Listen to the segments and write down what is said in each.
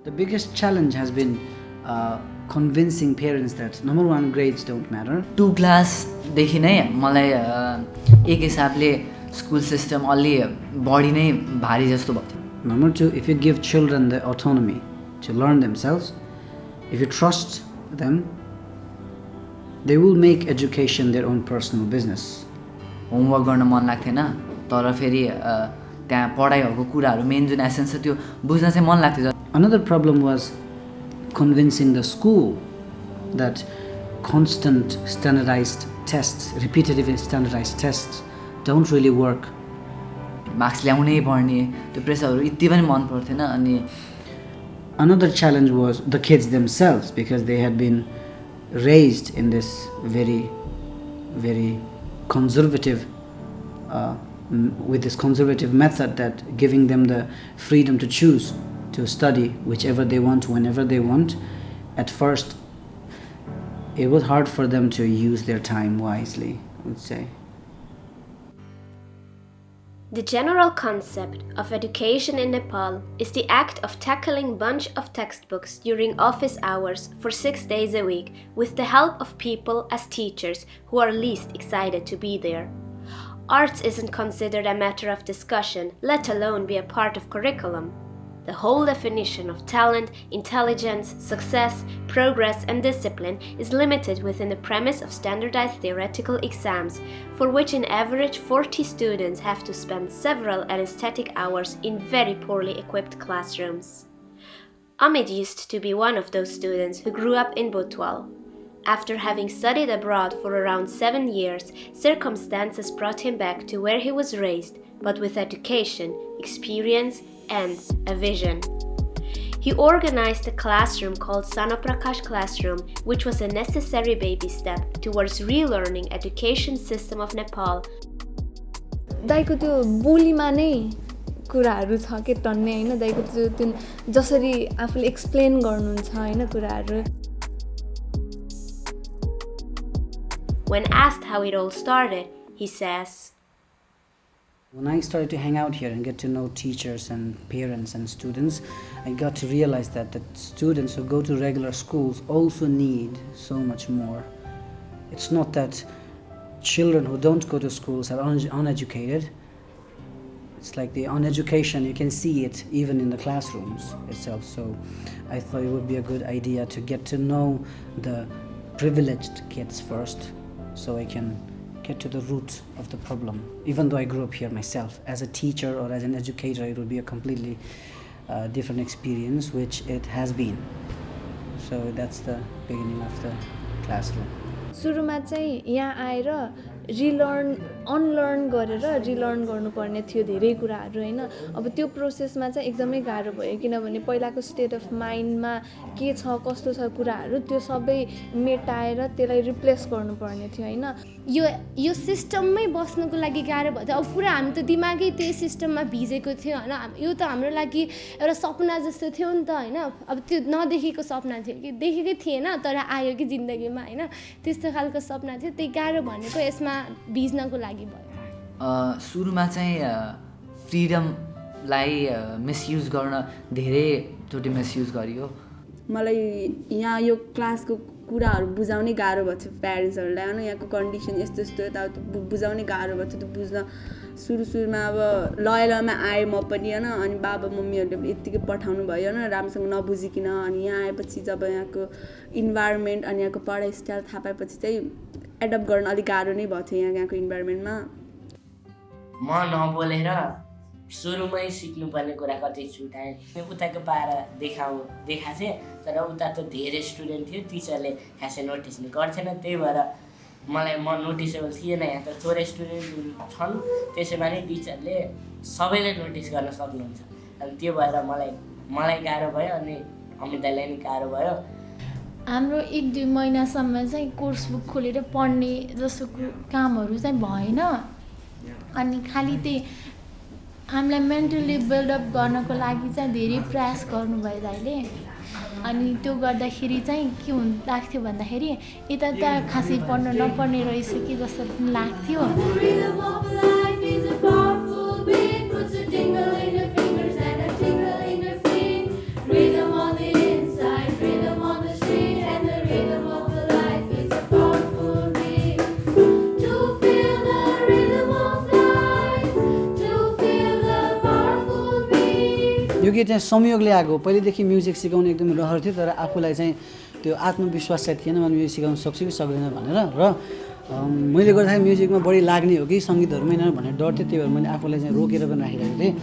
The biggest challenge has been convincing parents that number one, grades don't matter. 2 क्लासदेखि नै मलाई एक हिसाबले school system अलि बढी नै भारी जस्तो भएको थियो. Number two, if you give children the autonomy to learn themselves, if you trust them, they will make education their own personal business. Homework गर्न मन लाग्थेन तर फेरि त्यहाँ पढाइहरूको कुराहरू मेन जुन एसेन्स छ त्यो बुझ्न चाहिँ मन लाग्थ्यो. Another problem was convincing the school that constant standardized tests, repetitive standardized tests don't really work. Marks ल्याउनै पर्ने त्यो प्रेसरहरू यति पनि मन पर्थेन. अनि another challenge was the kids themselves, because they had been raised in this very conservative with this conservative method, that giving them the freedom to choose to study whichever they want whenever they want. At first it was hard for them to use their time wisely, I would say. The general concept of education in Nepal is the act of tackling bunch of textbooks during office hours for 6 days a week with the help of people as teachers who are least excited to be there. Arts isn't considered a matter of discussion, let alone be a part of curriculum. The whole definition of talent, intelligence, success, progress and discipline is limited within the premise of standardized theoretical exams, for which in average 40 students have to spend several anesthetic hours in very poorly equipped classrooms. Amit used to be one of those students who grew up in Paudel. After having studied abroad for around 7 years, circumstances brought him back to where he was raised, but with education, experience and a vision. He organized a classroom called Sanaprakash Classroom, which was a necessary baby step towards relearning education system of Nepal. दाइको त्यो बोलीमा नै कुराहरू छ के टन्ने हैन. दाइको त्यो जसरी आफूले एक्सप्लेन गर्नुहुन्छ हैन कुराहरू. When asked how it all started, he says, when I started to hang out here and get to know teachers and parents and students, I got to realize that the students who go to regular schools also need so much more. It's not that children who don't go to schools are uneducated. It's like the uneducation, you can see it even in the classrooms itself. So I thought it would be a good idea to get to know the privileged kids first, so I can get to the root of the problem. Even though I grew up here myself, as a teacher or as an educator, it would be a completely different experience, which it has been. So that's the beginning of the classroom. सुरुमा चाहिँ यहाँ आएर unlearn गरेर relearn गर्नुपर्ने थियो धेरै कुराहरू हैन. अब त्यो प्रोसेसमा चाहिँ एकदमै गाह्रो भयो, किनभने पहिलाको स्टेट अफ माइन्डमा के छ कस्तो छ कुराहरू त्यो सबै मेटाएर त्यसलाई रिप्लेस गर्नुपर्ने थियो हैन. यो सिस्टममै बस्नको लागि गाह्रो भयो. अब पुरा हामी त दिमागै त्यही सिस्टममा भिजेको थियो हैन. यो त हाम्रो लागि एउटा सपना जस्तो थियो नि त हैन. अब त्यो नदेखेको सपना थियो कि देखेकै थिएन तर आयो कि जिन्दगीमा हैन. त्यस्तो खालको सपना थियो. त्यही गाह्रो भनेको यसमा भिज्नको लागि भयो. सुरुमा चाहिँ फ्रिडमलाई मिसयुज गर्न धेरैचोटि मिसयुज गरियो. मलाई यहाँ यो क्लासको कुराहरू बुझाउनै गाह्रो भएको थियो प्यारेन्ट्सहरूलाई हैन. यहाँको कन्डिसन यस्तो यस्तो यताउति बुझाउनै गाह्रो भएको थियो. त्यो बुझ्न सुरुमा अब लयलमा आएँ म पनि हैन. अनि बाबा मम्मीहरूले यत्तिकै पठाउनु भयो हैन राम्रोसँग नबुझिकन. अनि यहाँ आएपछि जब यहाँको इन्भाइरोमेन्ट अनि यहाँको पढाइ स्टाइल थाहा पाएपछि चाहिँ एडप्ट गर्न अलिक गाह्रो नै भएको थियो यहाँको इन्भाइरोमेन्टमा. म नबोलेर सुरुमै सिक्नुपर्ने कुरा कति छुटाएँ. उताको पारा देखाएको थिएँ तर उता त धेरै स्टुडेन्ट थियो, टिचरले खासै नोटिस नै गर्थेन. त्यही भएर म नोटिसेबल थिएन. यहाँ त थोरै स्टुडेन्ट छन्, त्यसैमा नै टिचरले सबैले नोटिस गर्न सक्नुहुन्छ. अनि त्यो भएर मलाई गाह्रो भयो अनि अमितालाई नि गाह्रो भयो. हाम्रो 1-2 महिनासम्म चाहिँ कोर्स बुक खोलेर पढ्ने जस्तो कामहरू चाहिँ भएन. अनि खालि त्यही हामीलाई मेन्टली बिल्डअप गर्नको लागि चाहिँ धेरै प्रयास गर्नुभयो दाइले. अनि त्यो गर्दाखेरि चाहिँ के लाग्थ्यो भन्दाखेरि यता त खासै पढ्न नपर्ने रहेछ कि जस्तो पनि लाग्थ्यो. Rhythm on यो गीत चाहिँ संयोगले आएको पहिलेदेखि म्युजिक सिकाउने एकदमै रहर थियो तर आफूलाई चाहिँ त्यो आत्मविश्वास चाहिँ थिएन मैले म्युजिक सिकाउन सक्छु कि सक्दैन भनेर र मैले गर्दाखेरि म्युजिकमा बढी लाग्ने हो कि सङ्गीतहरूमै नै भनेर डर थियो त्यही भएर मैले आफूलाई चाहिँ रोकेर पनि राखिरहेको थिएँ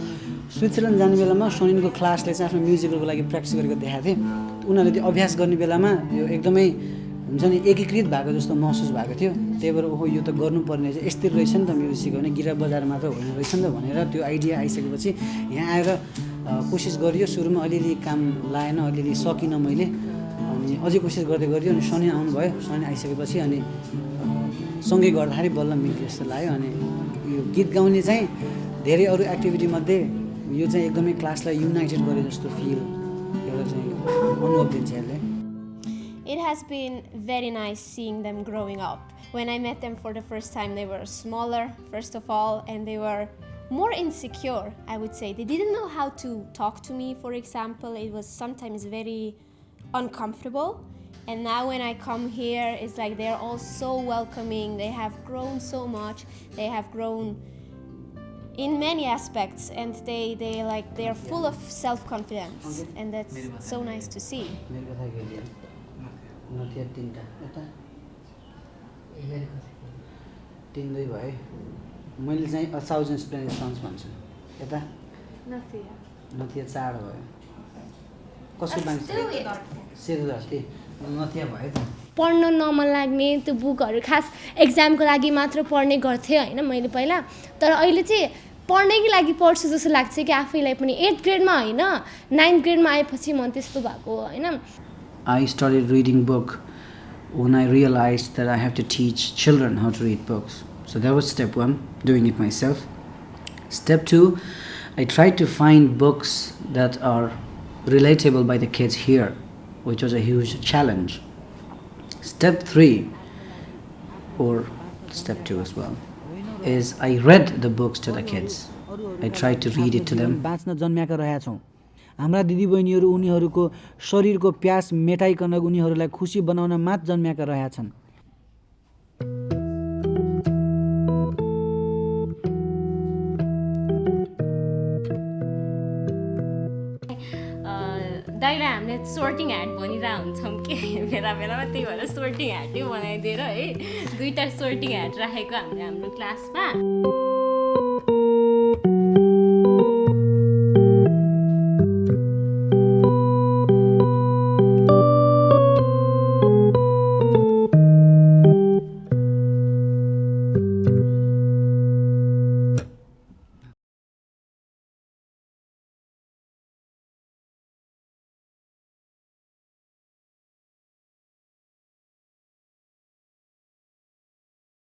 स्विजरल्यान्ड जाने बेलामा सनिनको क्लासले चाहिँ आफ्नो म्युजिकको लागि प्र्याक्टिस गरेको देखाएको थिएँ उनीहरूले त्यो अभ्यास गर्ने बेलामा यो एकदमै हुन्छ नि एकीकृत भएको जस्तो महसुस भएको थियो त्यही भएर ओहो यो त गर्नुपर्ने चाहिँ यस्तै रहेछ नि त म्युजिक सिकाउने गिटार बजाएर मात्र होइन रहेछ नि त भनेर त्यो आइडिया आइसकेपछि यहाँ आएर कोसिस गरियो सुरुमा अलिअलि काम लाएन अलिअलि सकिनँ मैले अनि अझै कोसिस गर्दै गरियो अनि शनि आउनुभयो शनि आइसकेपछि अनि सँगै गर्दाखेरि बल्ल मिल्यो जस्तो लाग्यो अनि यो गीत गाउने चाहिँ धेरै अरू एक्टिभिटीमध्ये यो चाहिँ एकदमै क्लासलाई युनाइटेड गरे जस्तो फिल एउटा चाहिँ अनुभव दिन्छ यसले It has been very nice seeing them growing up. When I met them for the first time, they were smaller, first of all, and they were more insecure, I would say. They didn't know how to talk to me, for example. It was sometimes very uncomfortable. And now when I come here, it's like they're all so welcoming. They have grown so much. They have grown in many aspects, and they're full of self-confidence. And that's so nice to see. तिनदै भयो मैले चाहिँ 1000 स्प्लेन्डिड sons भन्छु यता नथिया चाड भयो कसको मान्छे सेतो धरती नथिया भयो त पढ्न नमन लाग्ने त्यो बुकहरू खास एक्जामको लागि मात्र पढ्ने गर्थेँ होइन मैले पहिला तर अहिले चाहिँ पढ्नैको लागि पढ्छु जस्तो लाग्छ कि आफैलाई पनि 8th ग्रेडमा होइन 9th ग्रेडमा आएपछि म त्यस्तो भएको होइन I started reading book when I realized that I have to teach children how to read books. So that was step 1, doing it myself. Step 2, I tried to find books that are relatable by the kids here, which was a huge challenge. Step 3, or step 2 as well, is I read the books to the kids. I tried to read it to them. बाँच्न जन्मेका रहेका छौँ हाम्रा दिदीबहिनीहरू उनीहरूको शरीरको प्यास मेटाइकन उनीहरूलाई खुसी बनाउन मात्र जन्मेका रहेका छन् दाइलाई हामीले सोर्टिङ ह्याट भनिरहेको हुन्छौँ कि बेला बेलामा त्यही भएर सोर्टिङ ह्याटै बनाइदिएर है 2टा सोर्टिङ ह्याट राखेको हामीले हाम्रो क्लासमा